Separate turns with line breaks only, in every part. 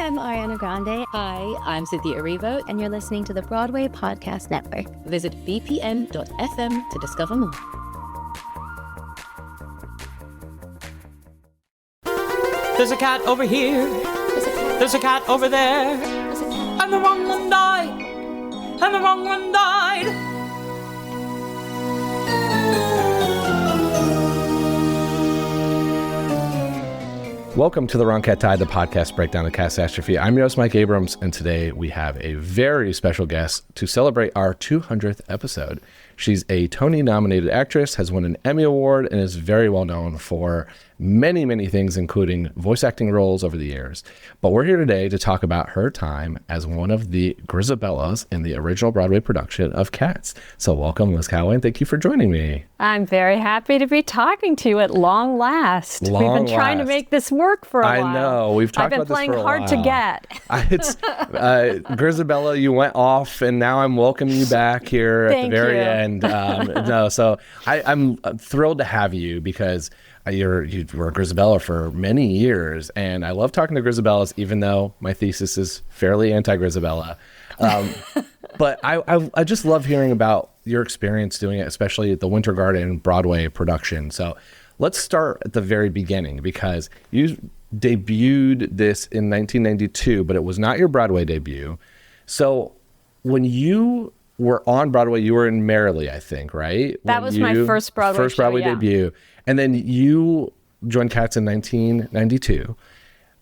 I'm Ariana Grande.
Hi, I'm Cynthia Erivo.
And you're listening to the Broadway Podcast Network.
Visit bpn.fm to discover more.
There's a cat over here. There's a cat over there. And the wrong one died. And the wrong one died.
Welcome to The Wrong Cat Died, the podcast breakdown of catastrophe. I'm your host, Mike Abrams, and today we have a very special guest to celebrate our 200th episode. She's a Tony-nominated actress, has won an Emmy Award, and is very well known for many, many things, including voice acting roles over the years. But we're here today to talk about her time as one of the Grizabellas in the original Broadway production of Cats. So welcome, Liz Callaway, and thank you for joining me.
I'm very happy to be talking to you at long last. We've been trying to make this work for a while.
I know. We've talked about this for a while.
I've been playing hard to get.
It's Grizabella, you went off, and now I'm welcoming you back here at the very end. So I'm thrilled to have you because you were a Grizabella for many years, and I love talking to Grizabellas, even though my thesis is fairly anti-Grizabella. But I just love hearing about your experience doing it, especially at the Winter Garden Broadway production. So let's start at the very beginning, because you debuted this in 1992, but it was not your Broadway debut. So when you were on Broadway, you were in Merrily, I think, right?
That was my first Broadway
debut. And then you joined Cats in 1992.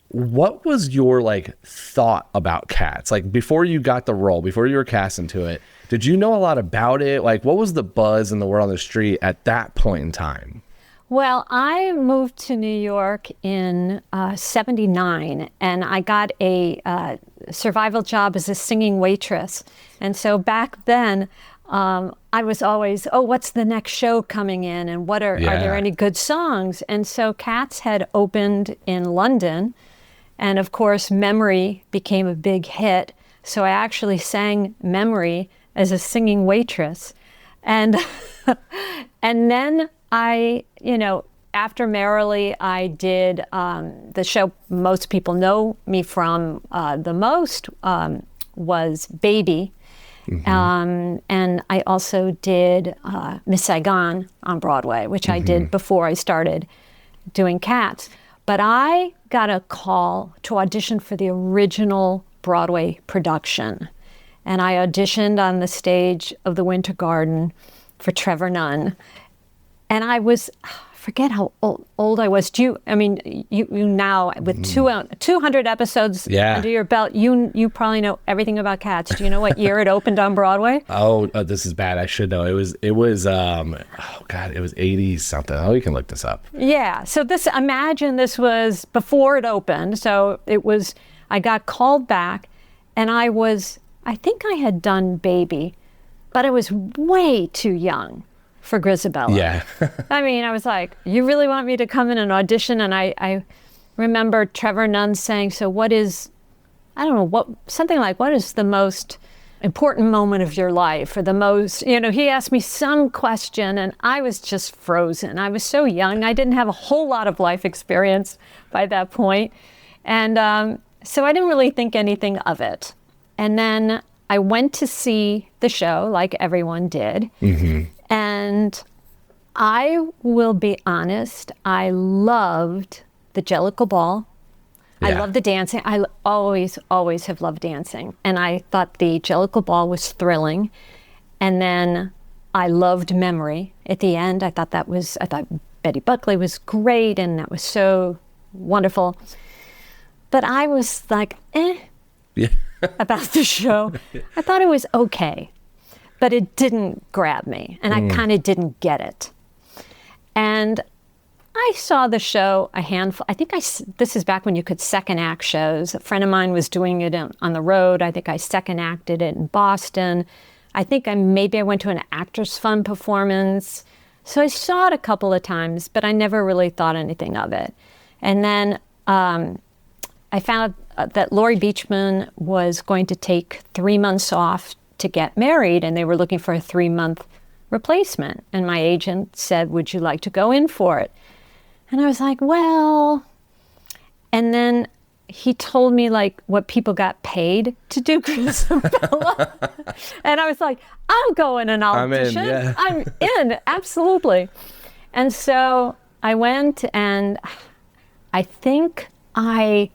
What was your thought about Cats? Before you got the role, before you were cast into it, did you know a lot about it? What was the buzz in the word on the street at that point in time?
Well, I moved to New York in 79, and I got a survival job as a singing waitress. And so back then, I was always, what's the next show coming in? And are there any good songs? And so Cats had opened in London. And of course, Memory became a big hit. So I actually sang Memory as a singing waitress. And, and then after Merrily, I did the show most people know me from the most was Baby. Mm-hmm. And I also did Miss Saigon on Broadway, which I did before I started doing Cats. But I got a call to audition for the original Broadway production. And I auditioned on the stage of the Winter Garden for Trevor Nunn. And I forget how old I was. You now, with 200 episodes under your belt, you probably know everything about Cats. Do you know what year it opened on Broadway?
This is bad. I should know. It was 80 something. Oh, you can look this up.
Yeah. So imagine this was before it opened. So I got called back, and I think I had done Baby, but I was way too young for Grizabella.
Yeah.
I was like, you really want me to come in and audition? And I remember Trevor Nunn saying, so what is the most important moment of your life, or the most, he asked me some question, and I was just frozen. I was so young. I didn't have a whole lot of life experience by that point. And so I didn't really think anything of it. And then I went to see the show like everyone did. Mm-hmm. And I will be honest, I loved the Jellicle ball. Yeah. I loved the dancing. I always have loved dancing. And I thought the Jellicle ball was thrilling. And then I loved Memory at the end. I thought Betty Buckley was great, and that was so wonderful. But I was like, about the show. I thought it was okay. But it didn't grab me, and I kind of didn't get it. And I saw the show a handful. This is back when you could second act shows. A friend of mine was doing it on the road. I think I second acted it in Boston. I think I went to an Actors Fund performance. So I saw it a couple of times, but I never really thought anything of it. And then I found that Laurie Beachman was going to take 3 months off to get married, and they were looking for a 3-month replacement. And my agent said, would you like to go in for it? And I was like, well. And then he told me like what people got paid to do Grizabella. And I was like, I'm going and audition.
I'm in, yeah.
I'm in, absolutely. And so I went, and I think I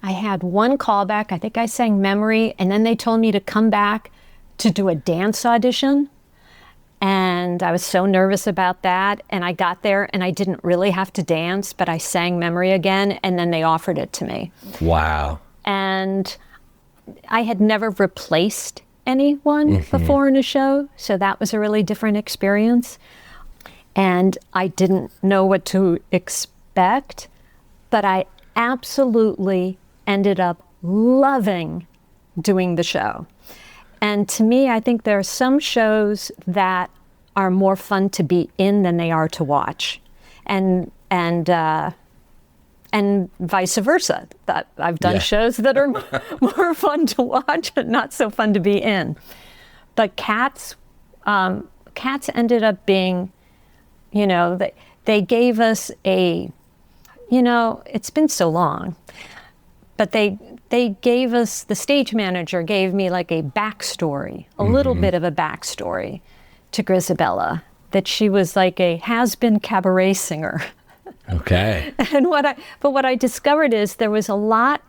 had one callback. I think I sang Memory, and then they told me to come back to do a dance audition. And I was so nervous about that. And I got there, and I didn't really have to dance, but I sang Memory again, and then they offered it to me.
Wow.
And I had never replaced anyone before in a show, so that was a really different experience. And I didn't know what to expect, but I absolutely ended up loving doing the show. And to me, I think there are some shows that are more fun to be in than they are to watch, and vice versa. That I've done shows that are more fun to watch and not so fun to be in. But Cats ended up being, they gave us a, it's been so long, but they gave us, the stage manager gave me like a backstory, a little bit of a backstory to Grizabella, that she was like a has-been cabaret singer.
Okay.
And what I discovered is there was a lot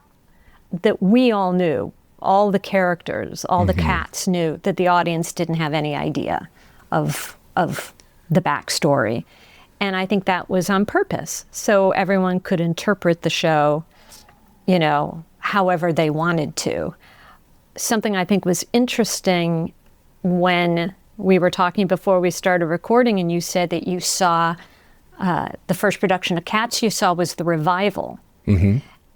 that we all knew, all the characters, all the cats knew, that the audience didn't have any idea of the backstory. And I think that was on purpose, so everyone could interpret the show, however they wanted to. Something I think was interesting when we were talking before we started recording, and you said that you saw the first production of Cats you saw was the revival.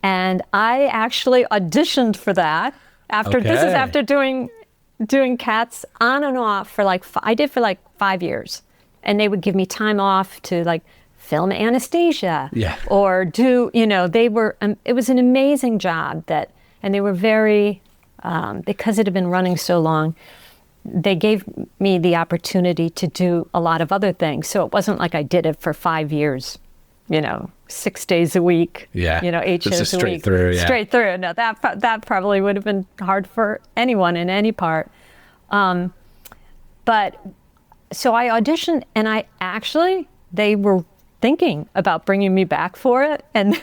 And I actually auditioned for that this is after doing Cats on and off for I did for 5 years. And they would give me time off to film Anastasia.
Yeah.
Or do, it was an amazing job and they were very, because it had been running so long, they gave me the opportunity to do a lot of other things. So it wasn't like I did it for 5 years, 6 days a week, 8 shows
just
a
straight
week.
through, yeah.
Straight through. No, that probably would have been hard for anyone in any part. But so I auditioned, and they were thinking about bringing me back for it. And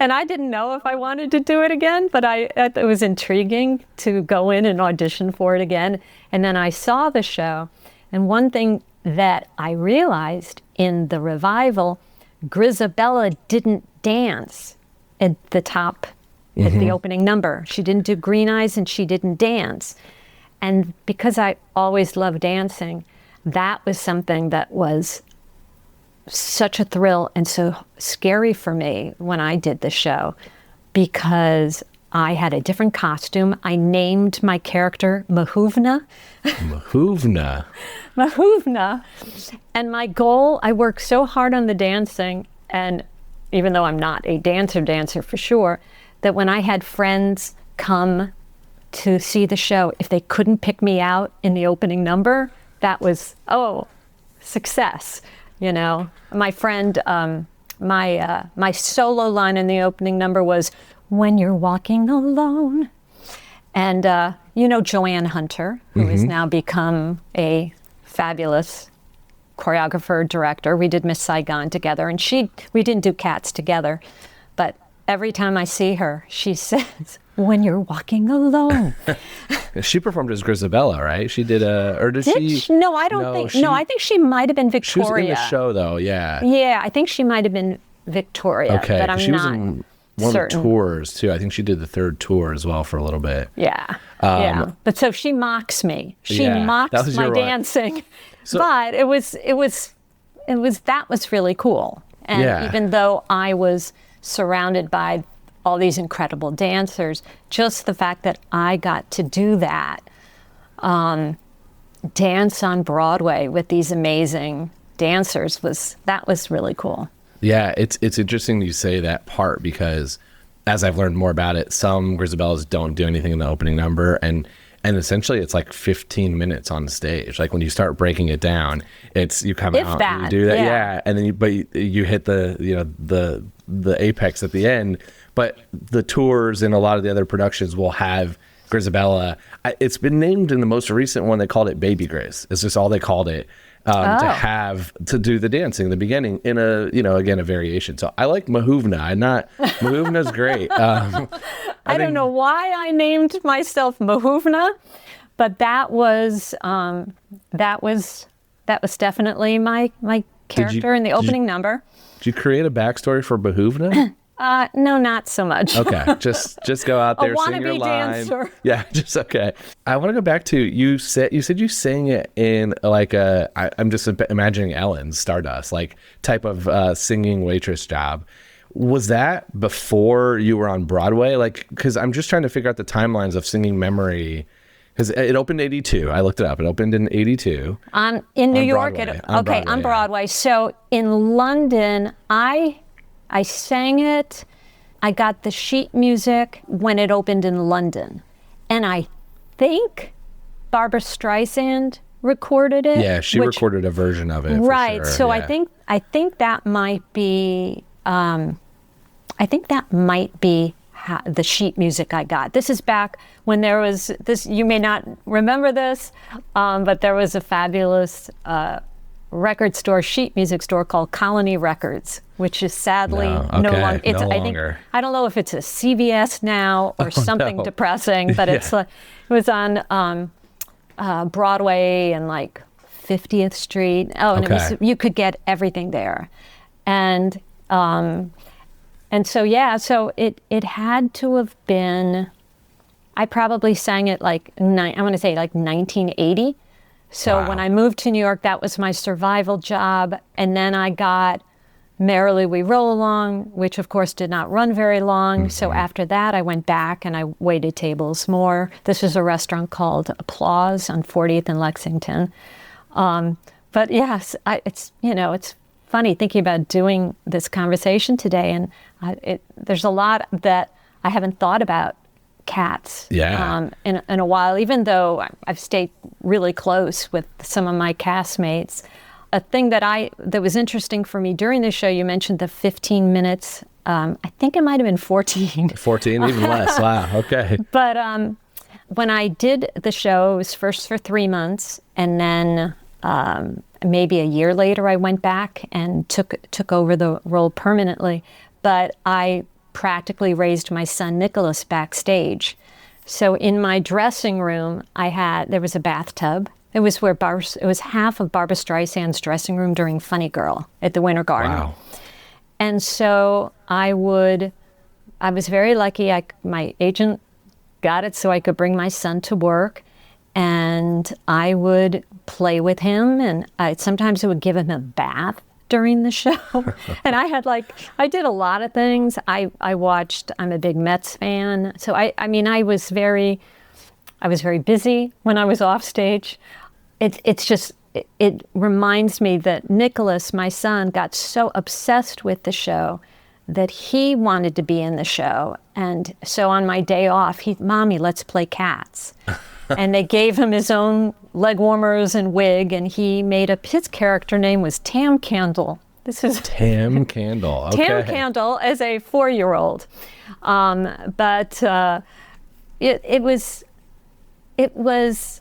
and I didn't know if I wanted to do it again, but it was intriguing to go in and audition for it again. And then I saw the show, and one thing that I realized in the revival, Grizabella didn't dance at the top, at the opening number. She didn't do Green Eyes, and she didn't dance. And because I always loved dancing, that was something that was such a thrill and so scary for me when I did the show, because I had a different costume. I named my character Mahuvna.
Mahuvna.
Mahuvna. And my goal, I worked so hard on the dancing, and even though I'm not a dancer for sure, that when I had friends come to see the show, if they couldn't pick me out in the opening number, that was, success. My friend, my solo line in the opening number was, "When you're walking alone." And Joanne Hunter, who has now become a fabulous choreographer, director. We did Miss Saigon together, and we didn't do Cats together, but every time I see her, she says, "When you're walking alone."
She performed as Grizabella, right? She did she?
No, I don't think. No, I think she might have been Victoria.
She was in the show, though. Yeah.
Yeah, I think she might have been Victoria.
Okay,
but I'm
she
not
was in one
certain.
of the tours too. I think she did the third tour as well for a little bit.
Yeah, yeah. But so she mocks me. She mocks my dancing. So, but that was really cool. And even though I was surrounded by all these incredible dancers, just the fact that I got to do that, dance on Broadway with these amazing dancers, was really cool.
Yeah, it's interesting you say that part, because as I've learned more about it, some Grizabellas don't do anything in the opening number, and essentially it's like 15 minutes on stage. Like when you start breaking it down, it's you come out and you do that, and then you hit the the apex at the end. But the tours and a lot of the other productions will have Grizabella. It's been named in the most recent one. They called it Baby Grizz. It's just all they called it. To do the dancing in the beginning in a, again, a variation. So I like Mahuvna. Mahuvna's great.
I don't know why I named myself Mahuvna, but that was definitely my character in the opening number.
Did you create a backstory for Mahuvna?
No, not so much.
Okay, just go out there, sing your line.
Dancer.
Yeah, just okay. I want to go back to you said you sang it in like I'm just imagining Ellen's Stardust, like type of singing waitress job. Was that before you were on Broadway? Like, because I'm just trying to figure out the timelines of Singing Memory. Because it opened in 82. I looked it up. It opened in 82.
In New York.
On
Broadway. So in London, I sang it. I got the sheet music when it opened in London. And I think Barbra Streisand recorded it.
Yeah, she recorded a version of it.
Right.
For sure.
So
yeah.
I think that might be the sheet music I got. This is back when there was this, you may not remember this, but there was a fabulous record store, sheet music store called Colony Records, which is sadly no longer. I don't know if it's a CVS now or something depressing, but it was on Broadway and like 50th Street. And you could get everything there. And so it had to have been, I probably sang it like, I want to say like 1980. So when I moved to New York, that was my survival job. And then I got Merrily We Roll Along, which of course did not run very long. Mm-hmm. So after that, I went back and I waited tables more. This was a restaurant called Applause on 40th and Lexington. But yes, it's funny thinking about doing this conversation today. And there's a lot that I haven't thought about cats in a while, even though I've stayed really close with some of my castmates. A thing that was interesting for me during the show, you mentioned the 15 minutes. I think it might have been 14.
14, even less. Wow, okay.
But when I did the show, it was first for 3 months, and then maybe a year later I went back and took over the role permanently. But I practically raised my son Nicholas backstage. So in my dressing room, there was a bathtub. It was half of Barbra Streisand's dressing room during Funny Girl at the Winter Garden.
Wow.
And so I was very lucky. My agent got it so I could bring my son to work, and I would play with him, and sometimes I would give him a bath during the show. And I did a lot of things. I'm a big Mets fan. So I was very busy when I was off stage. It reminds me that Nicholas, my son, got so obsessed with the show that he wanted to be in the show. And so on my day off, Mommy, let's play cats. And they gave him his own leg warmers and wig, and he his character name was Tam Candle. This is
Tam Candle. Okay.
Tam Candle as a 4-year-old. But it was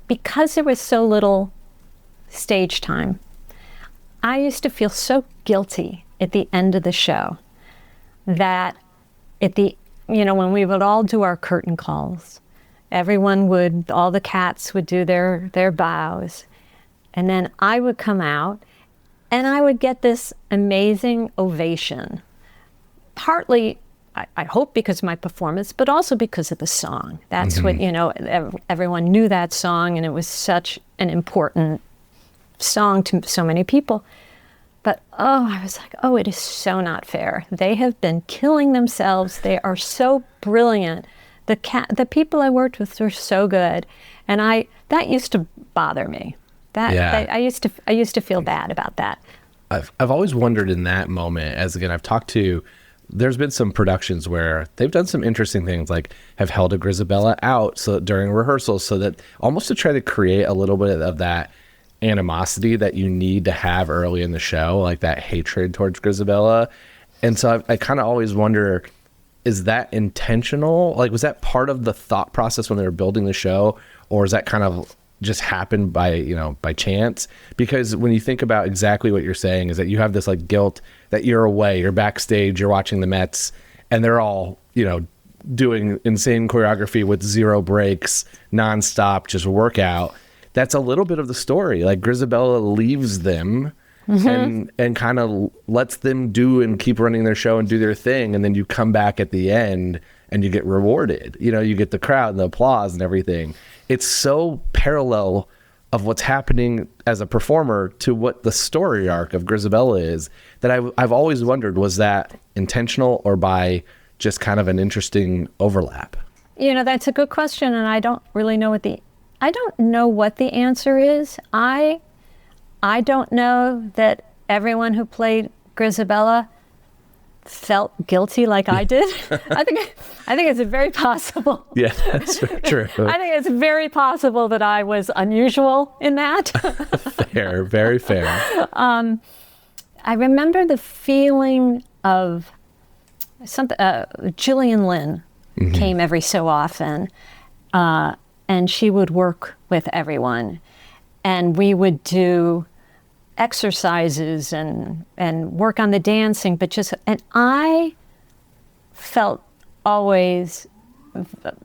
because there was so little stage time. I used to feel so guilty at the end of the show that when we would all do our curtain calls, all the cats would do their bows, and then I would come out and I would get this amazing ovation. Partly, I hope because of my performance, but also because of the song. That's what, everyone knew that song, and it was such an important song to so many people. But, I was like, it is so not fair. They have been killing themselves. They are so brilliant. The people I worked with were so good, and that used to bother me. I used to feel bad about that.
I've always wondered in that moment, there's been some productions where they've done some interesting things, like have held a Grizabella out during rehearsals, so that almost to try to create a little bit of that animosity that you need to have early in the show, like that hatred towards Grizabella. And so I kind of always wonder, is that intentional? Like, was that part of the thought process when they were building the show, or is that kind of just happened by chance? Because when you think about exactly what you're saying, is that you have this like guilt that you're away, you're backstage, you're watching the Mets, and they're all, doing insane choreography with 0 breaks, nonstop, just workout. That's a little bit of the story. Like, Grizabella leaves them and kind of lets them do and keep running their show and do their thing. And then you come back at the end and you get rewarded. You get the crowd and the applause and everything. It's so parallel of what's happening as a performer to what the story arc of Grizabella is, that I've always wondered, was that intentional or by just kind of an interesting overlap?
That's a good question, and I don't really know what the answer is. I don't know that everyone who played Grizabella felt guilty like I did. I think it's very possible.
Yeah, that's true.
I think it's very possible that I was unusual in that.
Fair, very fair.
I remember the feeling of something. Gillian Lynn came every so often, and she would work with everyone, and we would do exercises and work on the dancing, and I felt always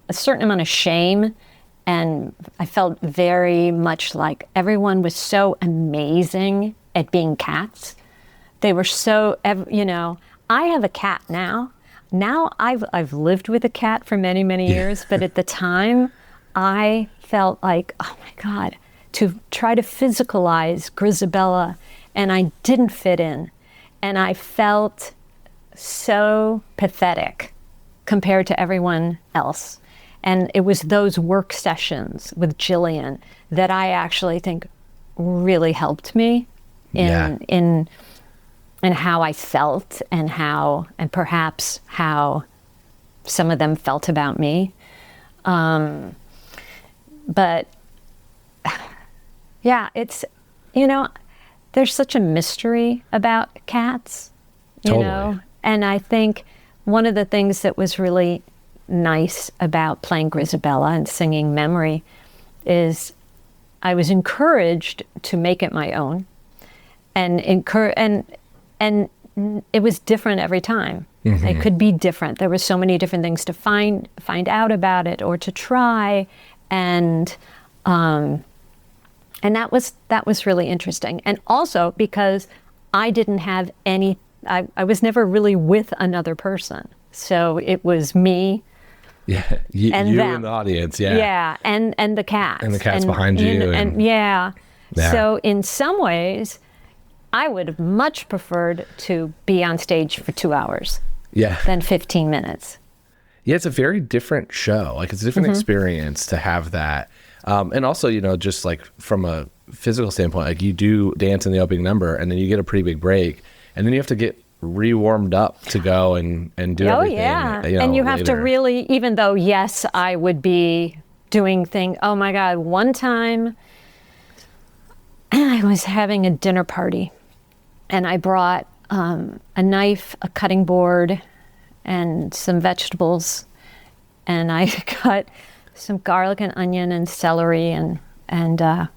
a certain amount of shame, and I felt very much like everyone was so amazing at being cats. They were so, I have a cat now. Now I've lived with a cat for many, many years, but at the time I felt like, oh my God, to try to physicalize Grizabella, and I didn't fit in. And I felt so pathetic compared to everyone else. And it was those work sessions with Gillian that I actually think really helped me in how I felt and perhaps how some of them felt about me. But yeah, it's, there's such a mystery about cats,
Totally.
And I think one of the things that was really nice about playing Grizabella and singing Memory is I was encouraged to make it my own, and it was different every time. It could be different. There were so many different things to find out about it or to try, and that was really interesting. And also because I didn't have I was never really with another person. So it was me.
Yeah, you
them.
and the audience, yeah.
Yeah, and the cats.
And the cats behind you.
And yeah. So in some ways, I would have much preferred to be on stage for 2 hours than 15 minutes.
Yeah, it's a very different show. Like, it's a different experience to have that. And also, just like from a physical standpoint, like you do dance in the opening number and then you get a pretty big break and then you have to get re-warmed up to go and do everything. Oh, yeah.
And you have to really, even though, yes, I would be doing things. Oh, my God. One time I was having a dinner party and I brought a knife, a cutting board, and some vegetables. And I cut some garlic and onion and celery, and that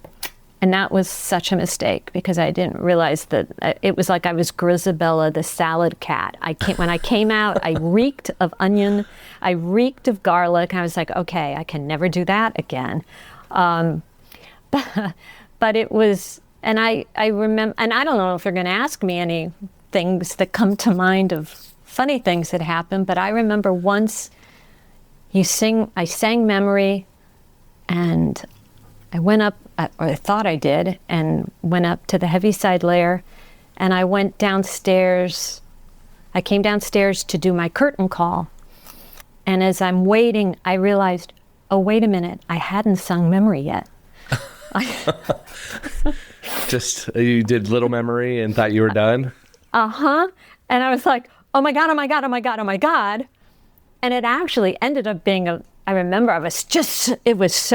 was such a mistake because I didn't realize that it was like I was Grizabella, the salad cat. When I came out, I reeked of onion, I reeked of garlic. I was like, okay, I can never do that again. But it was, and I remember, and I don't know if you're going to ask me any things that come to mind of funny things that happened, but I remember once I sang Memory, and I went up, or I thought I did, and went up to the Heaviside layer, and I went downstairs. I came downstairs to do my curtain call, and as I'm waiting, I realized, oh, wait a minute, I hadn't sung Memory yet.
Just, you did Little Memory and thought you were done?
And I was like, oh my God, oh my God, oh my God, oh my God. And it actually ended up being I remember it was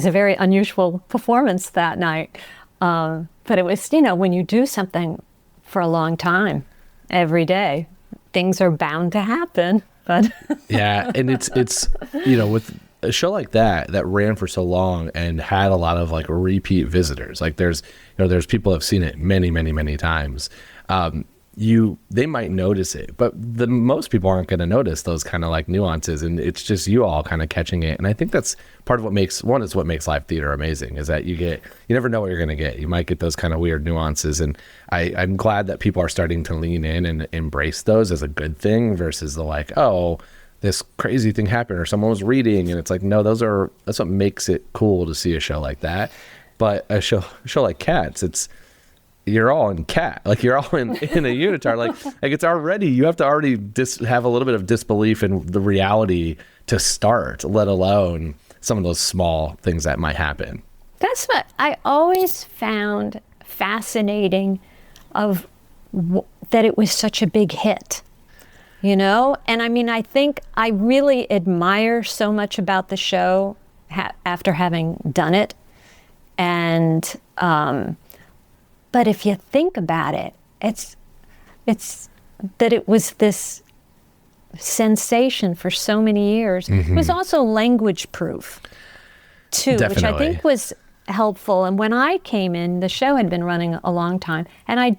a very unusual performance that night. But it was, when you do something for a long time, every day. Things are bound to happen, but
yeah, and it's with a show like that ran for so long and had a lot of like repeat visitors. Like there's people have seen it many, many, many times. They might notice it, but most people aren't going to notice those kind of like nuances, and it's just you all kind of catching it. And I think that's part of what makes live theater amazing, is that you never know what you're going to get. You might get those kind of weird nuances, and I'm glad that people are starting to lean in and embrace those as a good thing versus the like, oh, this crazy thing happened or someone was reading, and it's like, no, that's what makes it cool to see a show like that. But a show like Cats, you're all in cat, like you're all in a unitard, like it's already, you have to already have a little bit of disbelief in the reality to start, let alone some of those small things that might happen.
That's what I always found fascinating of that it was such a big hit, And I mean, I think I really admire so much about the show after having done it. And, but if you think about it, it's that it was this sensation for so many years. Mm-hmm. It was also language proof, too,
Definitely.
Which I think was helpful. And when I came in, the show had been running a long time. And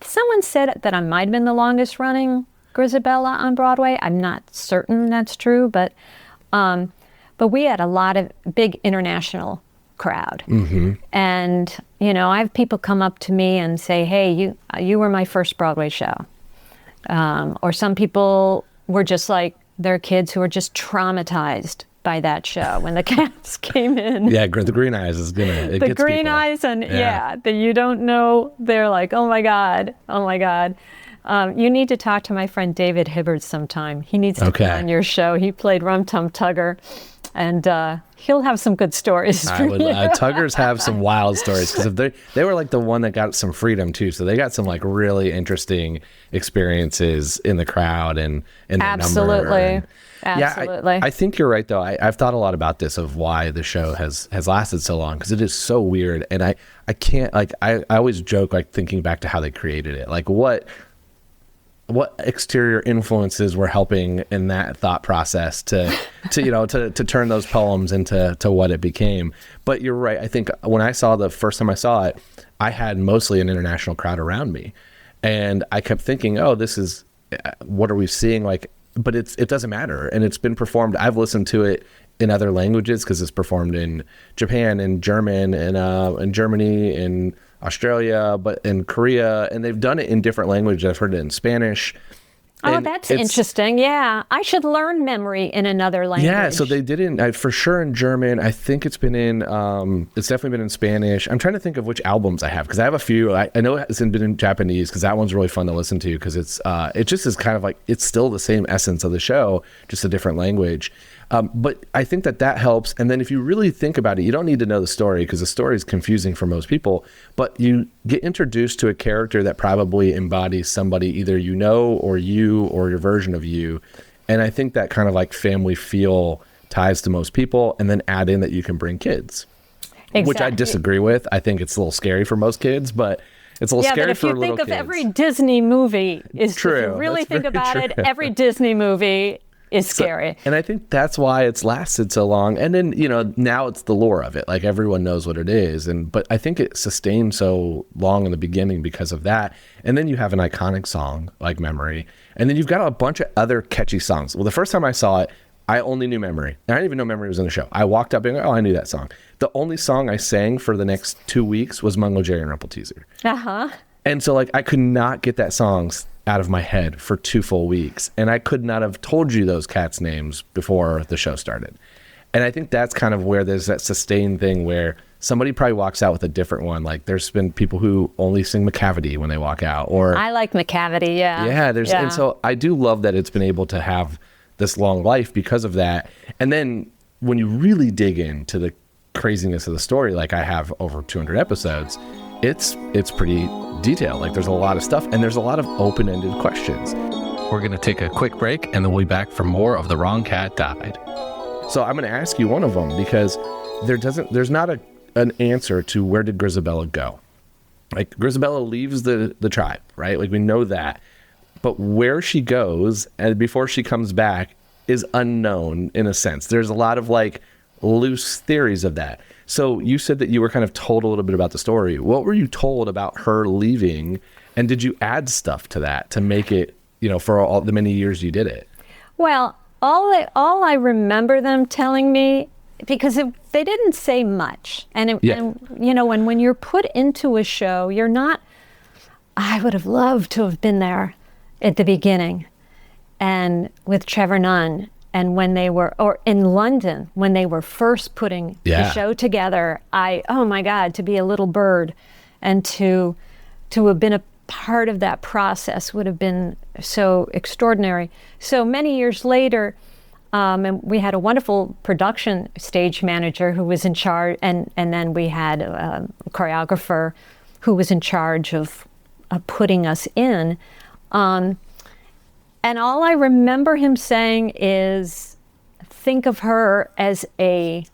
someone said that I might have been the longest running Grizabella on Broadway. I'm not certain that's true, but we had a lot of big international crowd. Mm-hmm. And, I have people come up to me and say, hey, you were my first Broadway show. Or some people were just like, they're kids who are just traumatized by that show when the Cats came in.
Yeah, the green eyes is gonna,
the green people. Eyes and that you don't know, they're like, oh my God. You need to talk to my friend David Hibbard sometime. He needs to be on your show. He played Rum Tum Tugger, and he'll have some good stories.
Tuggers have some wild stories, because they were like the one that got some freedom too. So they got some like really interesting experiences in the crowd and in the
Absolutely.
Yeah, I think you're right though. I've thought a lot about this, of why the show has lasted so long, because it is so weird. And I can't, like, I always joke, like, thinking back to how they created it, like what exterior influences were helping in that thought process to turn those poems into what it became. But you're right. I think when the first time I saw it, I had mostly an international crowd around me, and I kept thinking, oh, this is, what are we seeing? Like, but it doesn't matter. And it's been performed. I've listened to it in other languages, because it's performed in Japan and German and in Germany and Australia, but in Korea, and they've done it in different languages. I've heard it in Spanish.
Oh, that's interesting. Yeah, I should learn memory in another language.
Yeah, so they did for sure in German. I think it's been in, it's definitely been in Spanish. I'm trying to think of which albums I have, because I have a few. I know it's been in Japanese, because that one's really fun to listen to, because it just is kind of like, it's still the same essence of the show, just a different language. But I think that helps. And then if you really think about it, you don't need to know the story, because the story is confusing for most people, but you get introduced to a character that probably embodies somebody either or your version of you. And I think that kind of like family feel ties to most people, and then add in that you can bring kids, exactly. Which I disagree with. I think it's a little scary for most kids, but it's a little scary for little kids.
Yeah, but if you think of every Disney movie, if you really think about it, every Disney movie is scary.
And I think that's why it's lasted so long. And then, now it's the lore of it. Like, everyone knows what it is. But I think it sustained so long in the beginning because of that. And then you have an iconic song like Memory. And then you've got a bunch of other catchy songs. Well, the first time I saw it, I only knew Memory. And I didn't even know Memory was in the show. I walked up and I knew that song. The only song I sang for the next 2 weeks was Mungo Jerry and Rumple Teaser.
Uh-huh.
And so, like, I could not get that song out of my head for 2 full weeks. And I could not have told you those cats' names before the show started. And I think that's kind of where there's that sustained thing where somebody probably walks out with a different one. Like, there's been people who only sing McCavity when they walk out. Or
I like McCavity, yeah.
Yeah, and so I do love that it's been able to have this long life because of that. And then when you really dig into the craziness of the story, like I have over 200 episodes, it's pretty detailed. Like, there's a lot of stuff, and there's a lot of open-ended questions. We're going to take a quick break, and then we'll be back for more of The Wrong Cat Died. So I'm going to ask you one of them, because there's not an answer to where did Grizabella go. like Grizabella leaves the tribe, right? Like we know that. But where she goes and before she comes back is unknown in a sense. There's a lot of like loose theories of that. So you said that you were kind of told a little bit about the story. What were you told about her leaving? And did you add stuff to that to make it, for all the many years you did it?
Well, all I remember them telling me, because they didn't say much. And when you're put into a show, you're not, I would have loved to have been there at the beginning and with Trevor Nunn, and when they were, or in London, when they were first putting the show together, oh my God, to be a little bird and to have been a part of that process would have been so extraordinary. So many years later, and we had a wonderful production stage manager who was in charge, and then we had a choreographer who was in charge of putting us in. And all I remember him saying is, think of her as a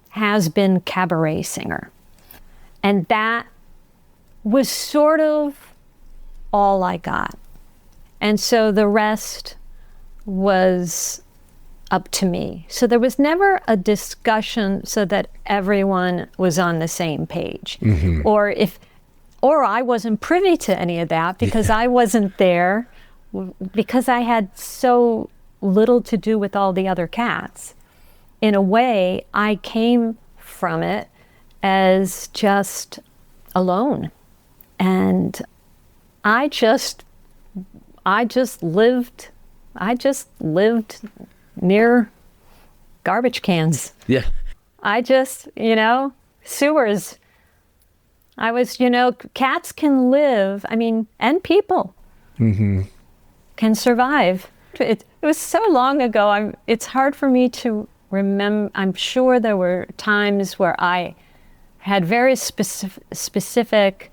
has-been cabaret singer. And that was sort of all I got. And so the rest was up to me. So there was never a discussion so that everyone was on the same page. Mm-hmm. Or I wasn't privy to any of that because I wasn't there, because I had so little to do with all the other cats. In a way, I came from it as just alone. And I just lived near garbage cans.
Yeah.
I just, sewers. I was, cats can live, and people can survive. It was so long ago, it's hard for me to remember. I'm sure there were times where I had very specific,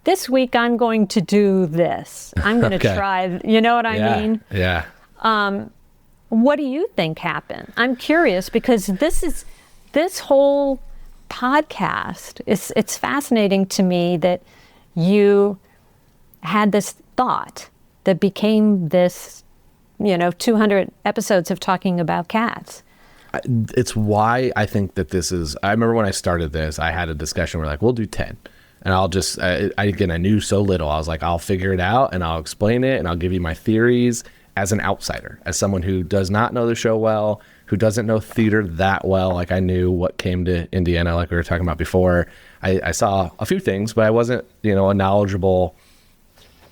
this week I'm going to do this. I'm going to try, you know what I mean?
Yeah.
What do you think happened? I'm curious because this whole podcast, it's fascinating to me that you had this thought that became this, 200 episodes of talking about cats.
It's why I think that I remember when I started this, I had a discussion where we'll do 10. And I'll just, I knew so little. I was like, I'll figure it out and I'll explain it and I'll give you my theories as an outsider, as someone who does not know the show well, who doesn't know theater that well. Like I knew what came to Indiana, like we were talking about before. I saw a few things, but I wasn't, a knowledgeable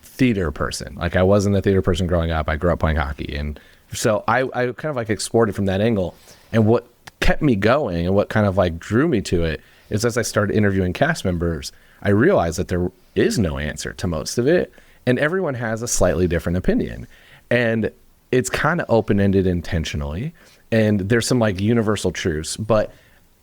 theater person. Like I wasn't a theater person growing up. I grew up playing hockey. And so I kind of explored it from that angle. And what kept me going and what kind of drew me to it is as I started interviewing cast members, I realized that there is no answer to most of it. And everyone has a slightly different opinion. And it's kind of open-ended intentionally. And there's some universal truths, but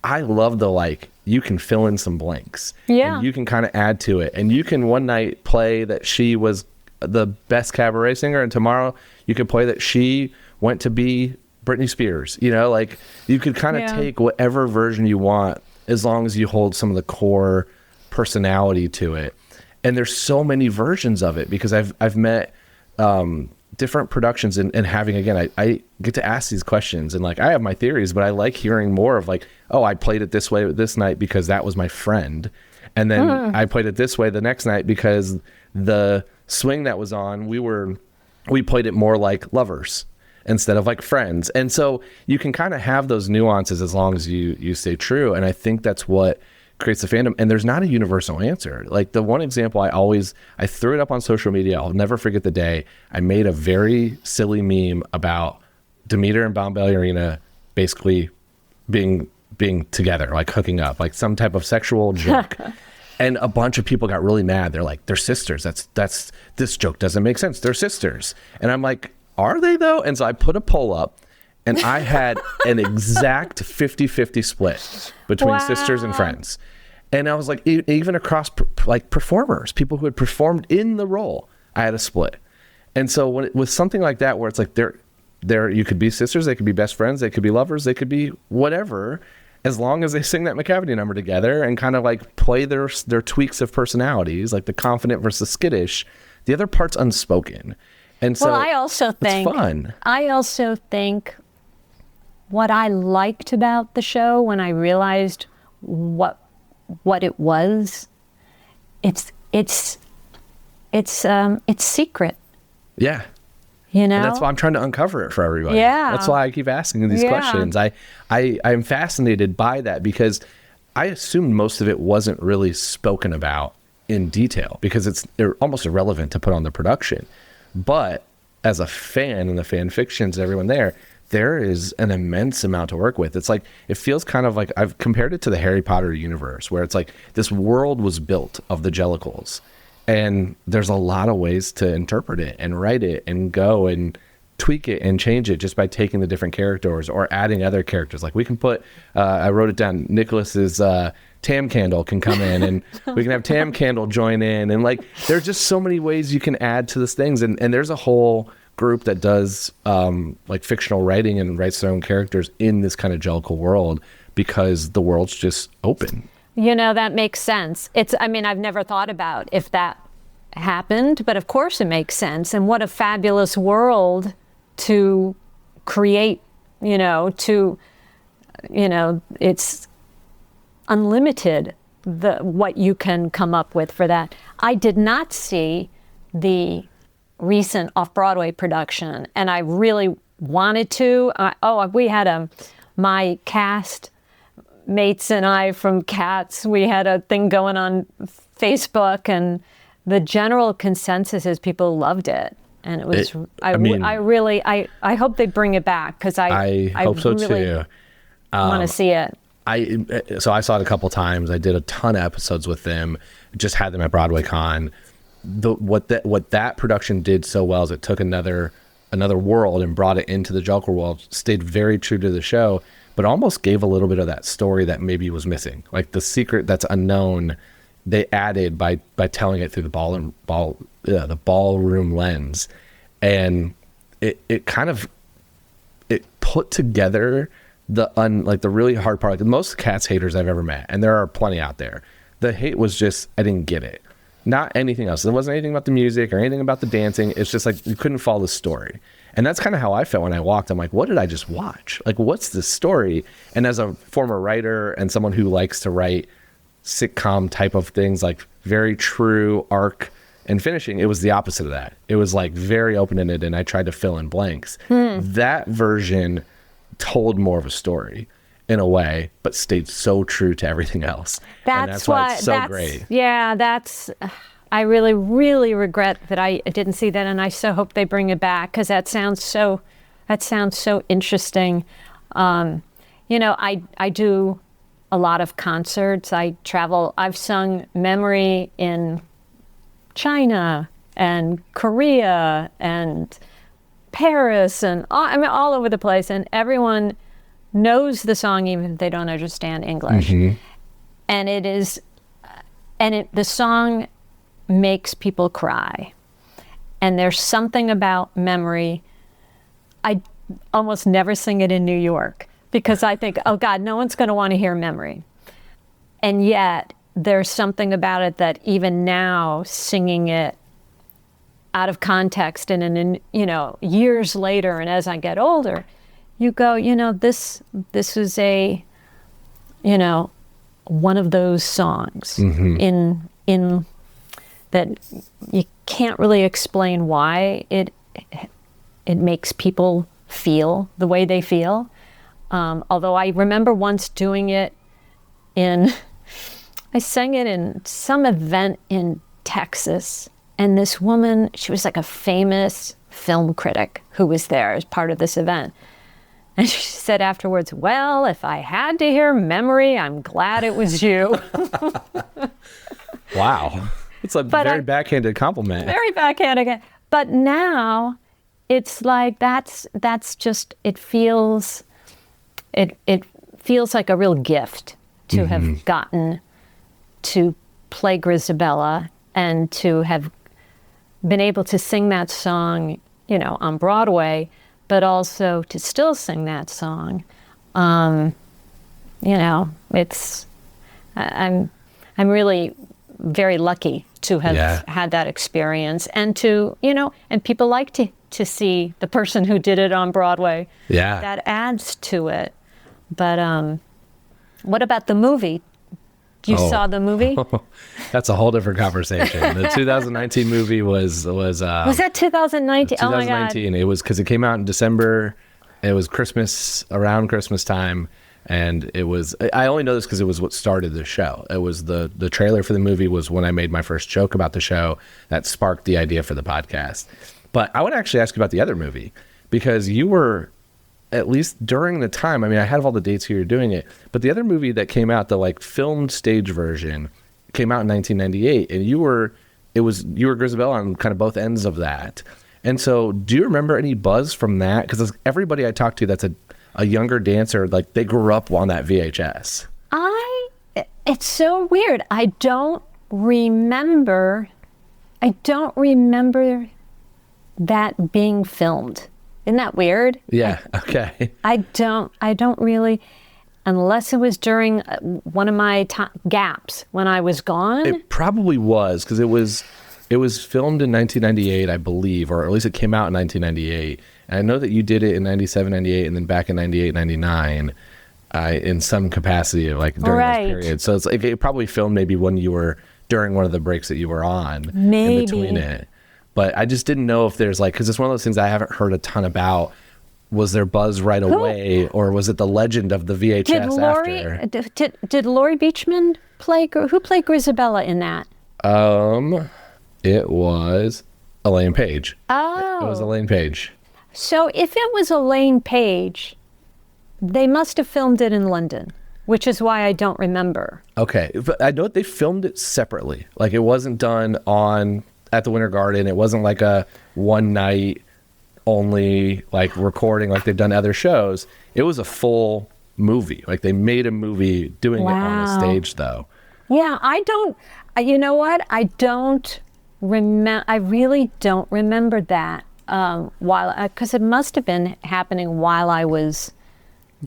I love the you can fill in some blanks.
Yeah.
And you can kind of add to it. And you can one night play that she was the best cabaret singer, and tomorrow you could play that she went to be Britney Spears. You could kind of take whatever version you want as long as you hold some of the core personality to it. And there's so many versions of it because I've met different productions and having, again, I get to ask these questions and I have my theories, but I like hearing more of I played it this way this night because that was my friend. And then I played it this way the next night because the swing that was on, we played it more like lovers instead of friends. And so you can kind of have those nuances as long as you stay true. And I think that's what creates the fandom. And there's not a universal answer. The one example I threw it up on social media. I'll never forget the day I made a very silly meme about Demeter and Bomb Ballerina basically being together, hooking up, some type of sexual joke. And a bunch of people got really mad. They're like, they're sisters. That's this joke doesn't make sense. They're sisters. And I'm like, are they though? And so I put a poll up and I had an exact 50-50 split between sisters and friends. And I was like, even across performers, people who had performed in the role, I had a split. And so with something like that, where it's they're you could be sisters, they could be best friends, they could be lovers, they could be whatever. as long as they sing that McCavity number together and kind of like play their tweaks of personalities, like the confident versus skittish, the other part's unspoken. And so
I also think
it's fun.
I also think what I liked about the show when I realized what it was, it's secret.
Yeah.
You know?
And that's why I'm trying to uncover it for everybody.
Yeah.
That's why I keep asking these questions. I'm fascinated by that because I assumed most of it wasn't really spoken about in detail because they're almost irrelevant to put on the production. But as a fan and the fan fictions, everyone there is an immense amount to work with. It's like, it feels kind of like, I've compared it to the Harry Potter universe where it's like this world was built of the Jellicles. And there's a lot of ways to interpret it and write it and go and tweak it and change it just by taking the different characters or adding other characters. Like we can put, I wrote it down, Nicholas's Tam Candle can come in and we can have Tam Candle join in. And like, there's just so many ways you can add to these things. And there's a whole group that does like fictional writing and writes their own characters in this kind of Jellicle world because the world's just open.
You know, that makes sense. I've never thought about if that happened, but of course it makes sense. And what a fabulous world to create, it's unlimited, what you can come up with for that. I did not see the recent off-Broadway production, and I really wanted to. We had my cast mates and I from Cats, we had a thing going on Facebook, and the general consensus is people loved it. And it was, I hope they bring it back because I
hope so
really
too.
Want to see it.
So I saw it a couple times. I did a ton of episodes with them, just had them at Broadway Con. What that production did so well is it took another world and brought it into the Jellicle world, stayed very true to the show, but almost gave a little bit of that story that maybe was missing. Like the secret that's unknown, they added by telling it through the ballroom lens. And it kind of, it put together the really hard part. Like the most Cats haters I've ever met, and there are plenty out there. The hate was just, I didn't get it. Not anything else. There wasn't anything about the music or anything about the dancing. It's just like you couldn't follow the story. And that's kind of how I felt when I walked. I'm like, what did I just watch? Like, what's the story? And as a former writer and someone who likes to write sitcom type of things, like very true arc and finishing, it was the opposite of that. It was like very open-ended, and I tried to fill in blanks. That version told more of a story in a way, but stayed so true to everything else. That's why it's so great. Yeah, I really, really regret that I didn't see that, and I so hope they bring it back because that sounds so interesting. I do a lot of concerts. I travel. I've sung Memory in China and Korea and Paris and all over the place, and everyone knows the song even if they don't understand English. Mm-hmm. And the song makes people cry. And there's something about Memory. I almost never sing it in New York because I think, oh God, no one's going to want to hear Memory. And yet there's something about it that even now, singing it out of context and years later, and as I get older, you go, this is one of those songs in that you can't really explain why it makes people feel the way they feel. Although I remember once doing it I sang it in some event in Texas, and this woman, she was like a famous film critic who was there as part of this event. And she said afterwards, well, if I had to hear Memory, I'm glad it was you. Wow. It's a very backhanded compliment.
Very backhanded. But now it's like that's just, it feels like a real gift to have gotten to play Grizabella and to have been able to sing that song, on Broadway, but also to still sing that song I'm really very lucky to have had that experience, and and people like to see the person who did it on Broadway.
Yeah.
That adds to it. But what about the movie? You saw the movie?
That's a whole different conversation. The 2019 movie was
that 2019?
2019.
Oh my God.
It was because it came out in December. It was Christmas, around Christmas time. And it was, I only know this because it was what started the show. It was the trailer for the movie was when I made my first joke about the show that sparked the idea for the podcast. But I would actually ask you about the other movie, because you were, at least during the time, I mean, I have all the dates here you're doing it, but the other movie that came out, the like filmed stage version, came out in 1998, and you were Grizabella on kind of both ends of that. And so do you remember any buzz from that? Because everybody I talked to that's a younger dancer, like they grew up on that VHS.
It's so weird. I don't remember that being filmed. Isn't that weird?
Yeah. Okay.
I don't really, unless it was during one of my gaps when I was gone.
It probably was, because it was filmed in 1998, I believe, or at least it came out in 1998. And I know that you did it in 97, 98, and then back in 98, 99, in some capacity, like during those periods. So it's like it probably filmed maybe when you were during one of the breaks that you were on,
maybe
in between it. But I just didn't know if there's like, because it's one of those things I haven't heard a ton about. Was there buzz right away, or was it the legend of the VHS after?
Did Laurie Beachman who played Grizabella in that?
It was Elaine Page.
Oh.
It was Elaine Page.
So if it was Elaine Page, they must have filmed it in London, which is why I don't remember.
Okay, but I know they filmed it separately. Like it wasn't done at the Winter Garden. It wasn't like a one night only like recording like they've done other shows. It was a full movie. Like they made a movie doing it on a stage though.
Yeah, you know what? I really don't remember that because it must have been happening while I was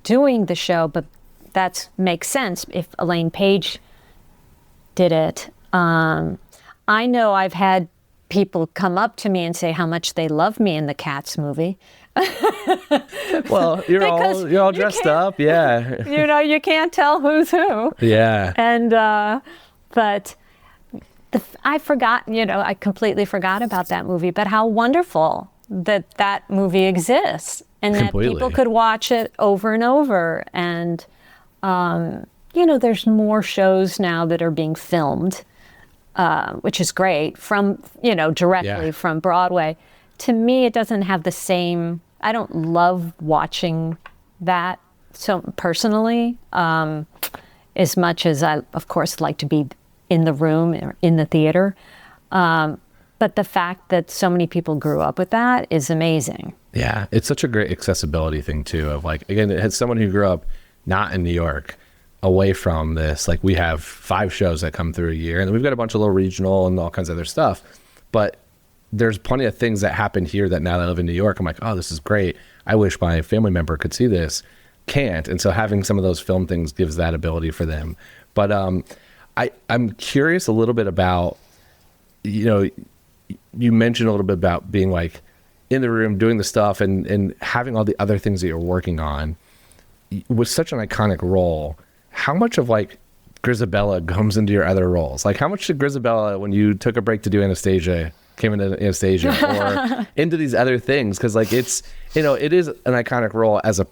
doing the show, but that makes sense if Elaine Page did it. I know I've had people come up to me and say how much they love me in the Cats movie.
Well, you're all dressed up, yeah.
You can't tell who's who.
Yeah.
And but I forgot. I completely forgot about that movie. But how wonderful that movie exists, and
Completely.
That people could watch it over and over. And there's more shows now that are being filmed. Which is great from, directly from Broadway. To me, it doesn't have the same, I don't love watching that so personally, as much as I, of course, like to be in the room or in the theater. But the fact that so many people grew up with that is amazing.
Yeah, it's such a great accessibility thing too, of like, again, it has someone who grew up not in New York, away from this. Like we have 5 shows that come through a year, and we've got a bunch of little regional and all kinds of other stuff, but there's plenty of things that happen here that now that I live in New York, I'm like, oh, this is great. I wish my family member could see this. Can't. And so having some of those film things gives that ability for them. But I'm curious a little bit about, you mentioned a little bit about being like in the room doing the stuff and having all the other things that you're working on with such an iconic role. How much of like Grizabella comes into your other roles? Like how much did Grizabella, when you took a break to do Anastasia, came into Anastasia or into these other things? Because like it's, it is an iconic role as a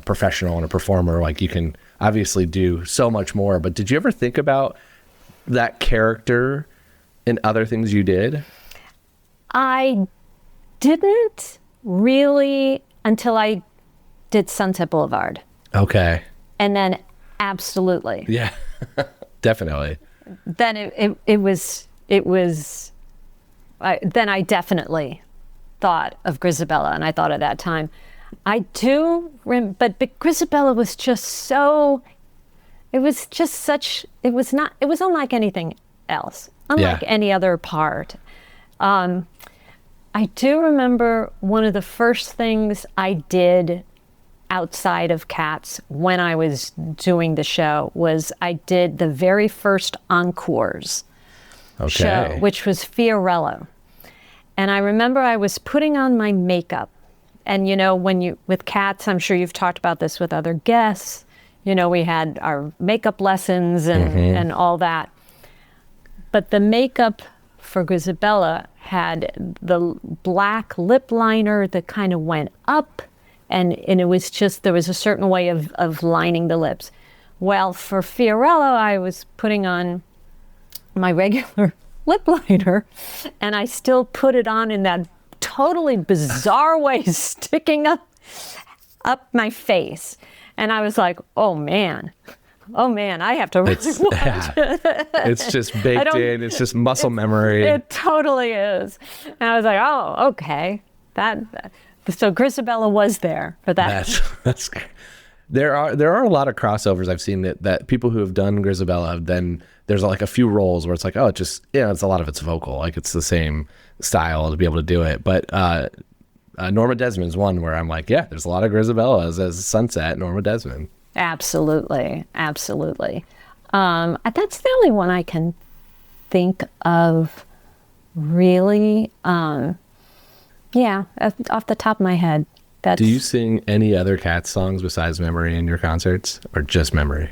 professional and a performer. Like you can obviously do so much more, but did you ever think about that character in other things you did?
I didn't really until I did Sunset Boulevard.
Okay.
And then absolutely.
Yeah, definitely.
Then then I definitely thought of Grizabella, and I thought at that time. I do, but Grizabella was just so, it was unlike anything else, unlike any other part. I do remember one of the first things I did outside of Cats when I was doing the show was I did the very first Encores show, which was Fiorello. And I remember I was putting on my makeup. And, you know, with Cats, I'm sure you've talked about this with other guests. You know, we had our makeup lessons and all that. But the makeup for Grizabella had the black lip liner that kind of went up. And it was just, there was a certain way of lining the lips. Well, for Fiorello, I was putting on my regular lip liner, and I still put it on in that totally bizarre way, sticking up my face. And I was like, oh man, I have to really watch it.
It's just baked in. It's just muscle memory.
It totally is. And I was like, oh, okay. So Grizabella was there for that.
That's there are a lot of crossovers I've seen that people who have done Grizabella then there's like a few roles where it's like, oh, it's a lot of it's vocal, like it's the same style to be able to do it. But Norma Desmond's one where I'm like, yeah, there's a lot of Grizabellas as Sunset, Norma Desmond.
Absolutely. That's the only one I can think of really. Yeah, off the top of my head.
Do you sing any other Cats songs besides Memory in your concerts, or just Memory?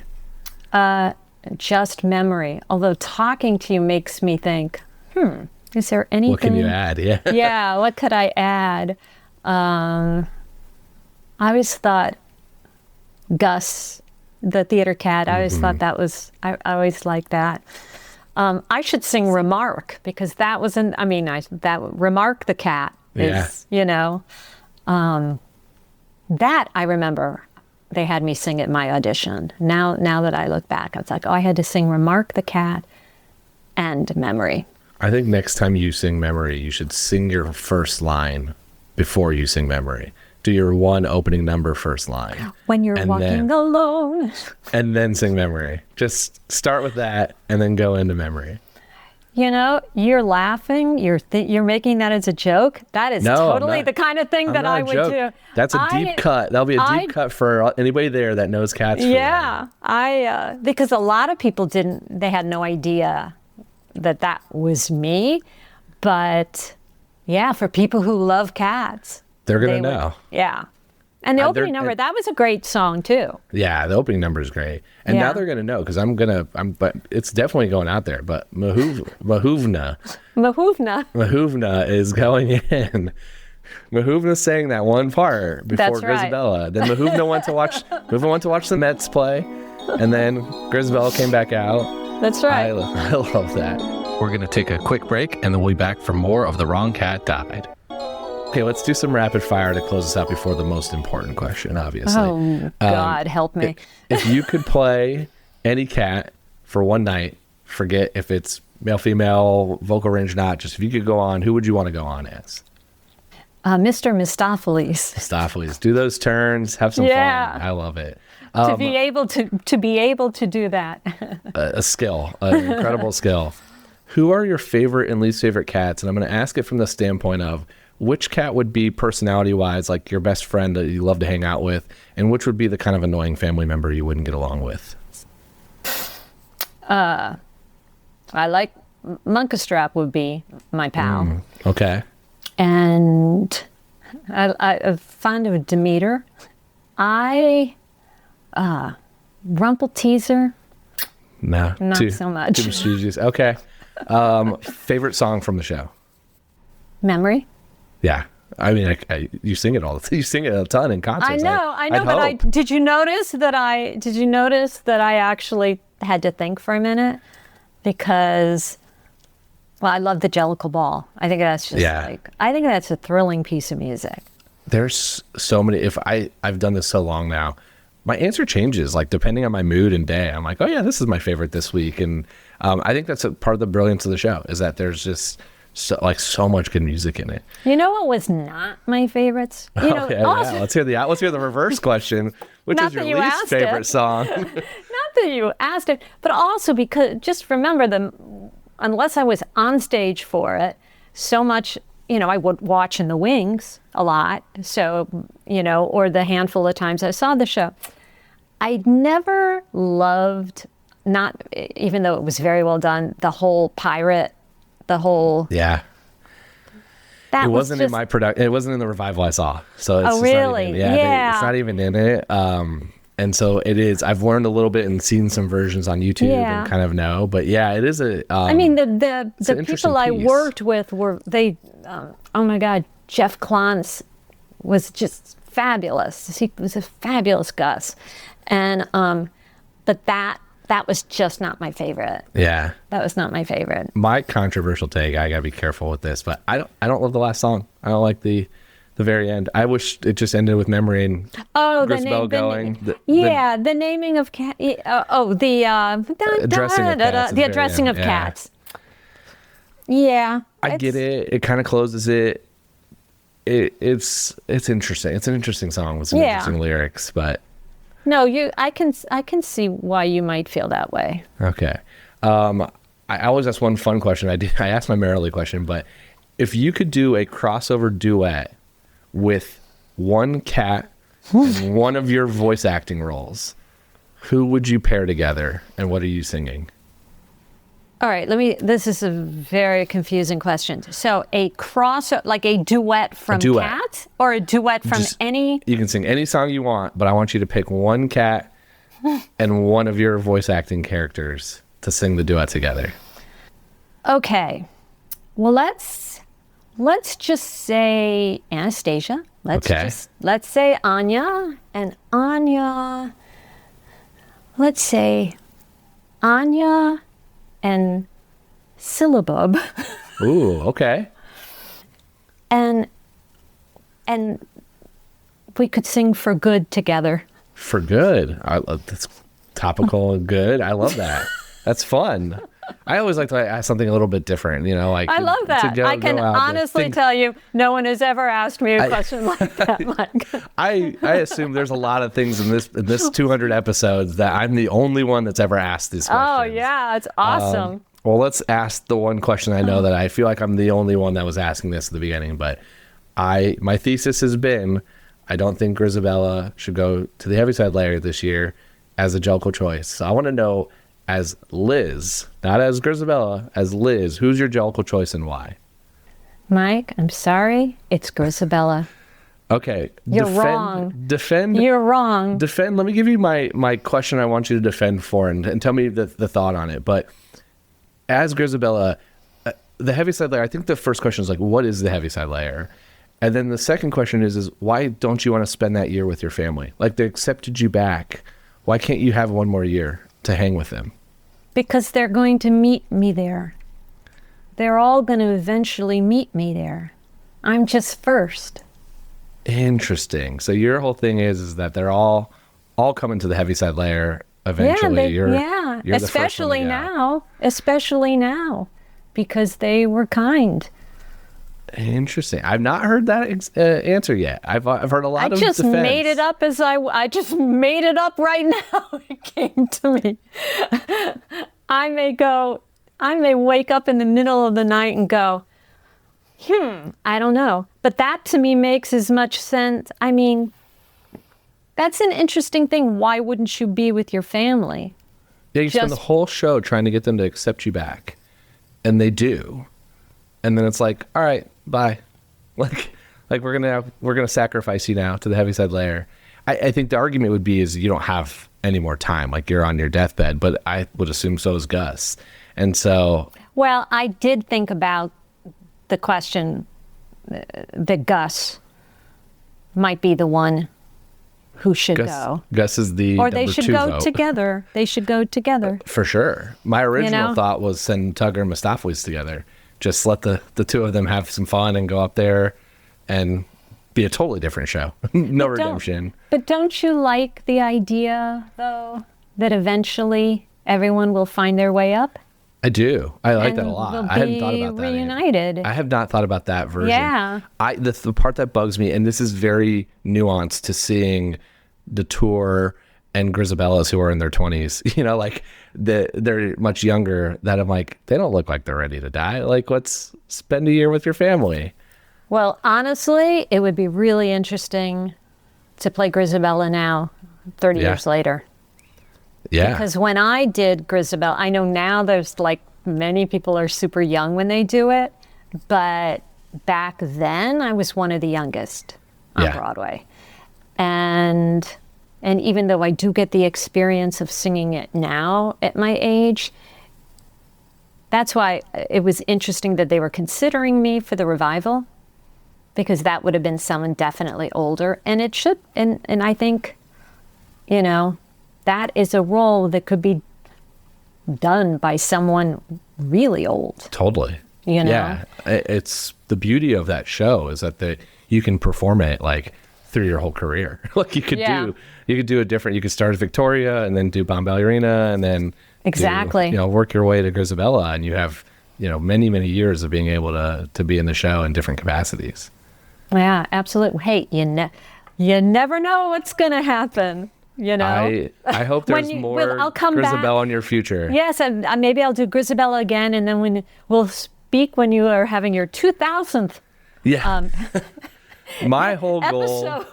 Just Memory. Although talking to you makes me think, is there anything?
What can you add? Yeah.
Yeah, what could I add? I always thought Gus, the theater cat, I always thought that was, I always liked that. I should sing Remark, because that wasn't, that Remark the cat is, you know, that I remember they had me sing at my audition. Now that I look back, I was like, oh, I had to sing Remark the cat and Memory.
I think next time you sing Memory, you should sing your first line before you sing Memory. Do your one opening number first line. When you're walking alone. And then sing Memory. Just start with that and then go into Memory.
You know, you're laughing. You're making that as a joke. That is totally the kind of thing that I would do.
That's a deep cut. That'll be a deep cut for anybody there that knows Cats.
Yeah, because a lot of people didn't. They had no idea that was me. But yeah, for people who love Cats,
they're gonna know.
Yeah. And the opening number, that was a great song too.
Yeah, the opening number is great. And now they're going to know, because but it's definitely going out there. But Mahuvna is going in. Mahuvna sang that one part before Grizabella. Then Mahuvna went to watch the Mets play, and then Grizabella came back out.
That's right.
I love that. We're going to take a quick break, and then we'll be back for more of The Wrong Cat Died. Okay, let's do some rapid fire to close us out before the most important question, obviously.
Oh, God, help me.
If you could play any cat for one night, forget if it's male, female, vocal range, not, just if you could go on, who would you want to go on as?
Mr. Mistopheles.
Mistopheles. Do those turns, have some fun. I love it.
To be able to do that.
A skill, an incredible skill. Who are your favorite and least favorite cats? And I'm going to ask it from the standpoint of, which cat would be personality-wise like your best friend that you love to hang out with, and which would be the kind of annoying family member you wouldn't get along with?
I like Munkastrap would be my pal.
Okay.
And I'm fond of Demeter. Rumpelteazer.
No,
not so much.
Too mischievous. Okay. Favorite song from the show?
Memory.
Yeah, I mean, you sing it you sing it a ton in concerts.
I know, but did you notice that I actually had to think for a minute, because, well, I love the Jellicle Ball. I think that's just I think that's a thrilling piece of music.
There's so many. I've done this so long now, my answer changes like depending on my mood and day. I'm like, oh yeah, this is my favorite this week, and I think that's a part of the brilliance of the show is that there's just so much good music in it. You
know what was not my favorites?
Let's hear the reverse question. Which is your least favorite song?
Not that you asked it, but also because just remember unless I was on stage for it, so much I would watch in the wings a lot. So, or the handful of times I saw the show. I never loved, not even though it was very well done, the whole pirate,
Yeah. It wasn't in my production. It wasn't in the revival I saw. So it's
Oh, really?
It's not even in it. And so it is. I've learned a little bit and seen some versions on YouTube and kind of know. But yeah, it is a.
I mean, the people I worked with were oh my God, Jeff Klantz was just fabulous. He was a fabulous Gus, and but that was just not my favorite.
Yeah,
that was not my favorite.
My controversial take. I gotta be careful with this, but I don't love the last song. I don't like the very end. I wish it just ended with Memory and Grizabella going.
The naming of cat. The addressing of cats. Yeah,
I get it. It kind of closes it. It's interesting. It's an interesting song with some interesting lyrics, but
no, I can see why you might feel that way.
Okay. I always ask one fun question. I asked my Merrily question, but if you could do a crossover duet with one cat and one of your voice acting roles, who would you pair together and what are you singing?
All right, this is a very confusing question. So a like a duet from Cat or a duet from any?
You can sing any song you want, but I want you to pick one cat and one of your voice acting characters to sing the duet together.
Okay. Well, let's just say Anastasia. Let's say Anya, and Anya. Let's say Anya and Syllabub.
Ooh, okay.
And we could sing For Good together.
For Good. That's topical and good. I love that. That's fun. I always like to ask something a little bit different, like
I love that. I can honestly tell you, no one has ever asked me a question like that, Mike.
I assume there's a lot of things in this 200 episodes that I'm the only one that's ever asked these questions.
Oh yeah, it's awesome.
Well, let's ask the one question I know that I feel like I'm the only one that was asking this at the beginning, but my thesis has been I don't think Grizabella should go to the Heaviside Layer this year as a Jellicle choice. So I want to know, as Liz, not as Grizabella, as Liz, who's your Jellicle choice and why?
Mike, I'm sorry, it's Grizabella.
Okay.
You're wrong.
Defend.
You're wrong.
Defend. Let me give you my question I want you to defend for and tell me the thought on it. But as Grizabella, the Heaviside Layer, I think the first question is like, what is the Heaviside Layer? And then the second question is why don't you want to spend that year with your family? Like, they accepted you back. Why can't you have one more year to hang with them?
Because they're going to meet me there. They're all going to eventually meet me there. I'm just first.
Interesting. So your whole thing is that they're all coming to the Heaviside Layer eventually.
You're especially now. Especially now. Because they were kind.
Interesting. I've not heard that answer yet. I've heard a lot of defense.
I just made it up I just made it up right now. It came to me. I may wake up in the middle of the night and go, I don't know. But that to me makes as much sense. I mean, that's an interesting thing. Why wouldn't you be with your family?
Yeah, you spend the whole show trying to get them to accept you back. And they do. And then it's like, all right, bye. Like we're gonna sacrifice you now to the Heaviside Layer. I think the argument would be is you don't have any more time. Like, you're on your deathbed, but I would assume so is Gus. And so,
well, I did think about the question that Gus might be the one who should go.
Gus is the
or they
number
should
2
go
vote.
together. They should go together.
For sure. My original thought was send Tugger and Mustafawis together. Just let the two of them have some fun and go up there and be a totally different show. No redemption.
But don't you like the idea, though, that eventually everyone will find their way up?
I do. I like that a lot. I hadn't thought about that.
Reunited.
I have not thought about that version.
Yeah.
The part that bugs me, and this is very nuanced to seeing the tour and Grizabellas who are in their 20s, like they're much younger, that I'm like, they don't look like they're ready to die. Like, let's spend a year with your family.
Well, honestly, it would be really interesting to play Grizabella now, 30 years later.
Yeah.
Because when I did Grizabella, I know now there's like many people are super young when they do it, but back then I was one of the youngest on Broadway. And even though I do get the experience of singing it now at my age, that's why it was interesting that they were considering me for the revival, because that would have been someone definitely older. And it should, and I think, you know, that is a role that could be done by someone really old.
Totally.
You know?
Yeah. It's the beauty of that show is that you can perform it like through your whole career. Like you could do it different. You could start at Victoria and then do Bomb Ballerina and then work your way to Grizabella, and you have, many, many years of being able to be in the show in different capacities.
Yeah, absolutely. Hey, you never know what's going to happen.
I hope there's more
I'll come
Grizabella
back.
in your future.
Yes, and maybe I'll do Grizabella again, and then we'll speak when you are having your 2000th.
Yeah. My whole goal,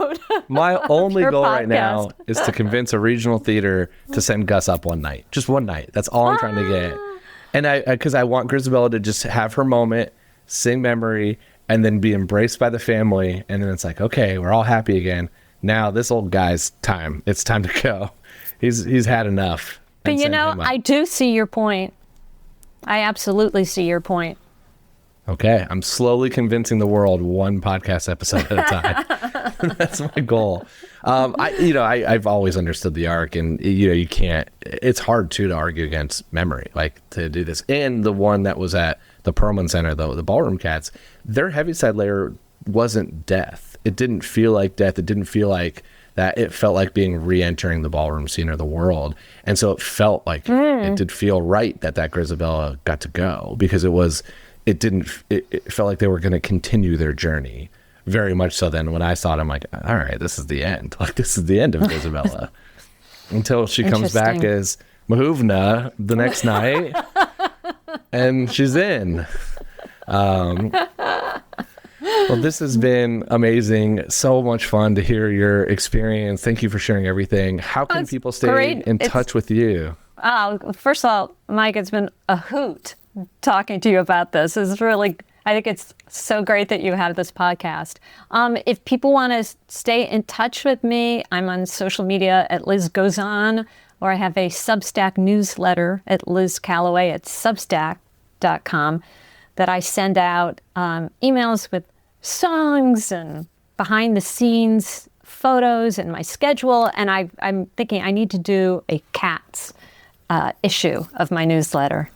my only goal right now is to convince a regional theater to send Gus up one night. Just one night. That's all I'm trying to get. And because I want Grizabella to just have her moment, sing Memory, and then be embraced by the family. And then it's like, okay, we're all happy again. Now this old guy's time. It's time to go. He's had enough.
But I do see your point. I absolutely see your point.
Okay, I'm slowly convincing the world one podcast episode at a time. That's my goal. I've always understood the arc, and you can't. It's hard to argue against Memory, like to do this. And the one that was at the Perlman Center, the Ballroom Cats, their heaviside layer wasn't death. It didn't feel like death. It didn't feel like that. It felt like being re-entering the ballroom scene or the world, and so it felt like it did feel right that Grizabella got to go, because it felt like they were going to continue their journey very much so. Then when I saw it, I'm like, all right, this is the end. Like, this is the end of Grizabella until she comes back as Mahuvna the next night and she's in. Well, this has been amazing. So much fun to hear your experience. Thank you for sharing everything. How can people stay in touch with you?
First of all, Mike, it's been a hoot talking to you about this. I think it's so great that you have this podcast. If people want to stay in touch with me, I'm on social media at Liz Goes On, or I have a Substack newsletter at Liz Callaway at substack.com that I send out emails with songs and behind the scenes photos and my schedule. And I'm thinking I need to do a Cats issue of my newsletter.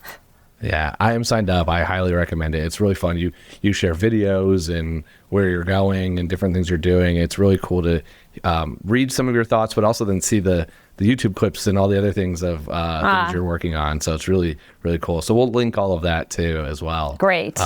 Yeah, I am signed up. I highly recommend it. It's really fun. You share videos and where you're going and different things you're doing. It's really cool to read some of your thoughts, but also then see the YouTube clips and all the other things of things you're working on. So it's really, really cool. So we'll link all of that too as well.
Great.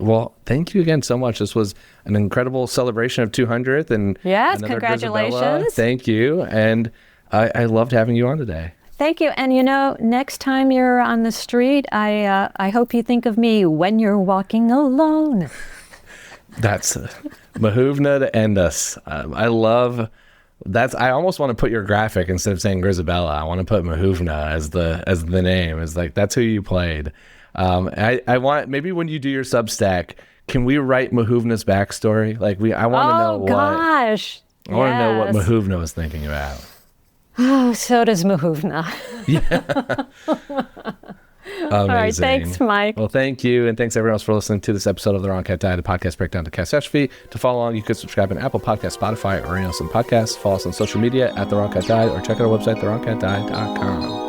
Well, thank you again so much. This was an incredible celebration of 200th. And
yes, congratulations.
Grizabella. Thank you. And I loved having you on today.
Thank you. And next time you're on the street, I hope you think of me when you're walking alone. That's
Mahuvna to end us. I love that. I almost want to put your graphic instead of saying Grizabella. I want to put Mahuvna as the name. It's like that's who you played. I want, maybe when you do your Substack, can we write Mahuvna's backstory? Like I want to know
gosh.
I want to know what Mahuvna was thinking about.
Oh, so does Mahuvna.
Yeah.
All right, thanks, Mike.
Well, thank you, and thanks everyone else for listening to this episode of The Wrong Cat Died, a podcast breakdown to catastrophe. To follow along, you can subscribe on Apple Podcasts, Spotify, or any else on podcasts. Follow us on social media at The Wrong Cat Died, or check out our website, thewrongcatdied.com.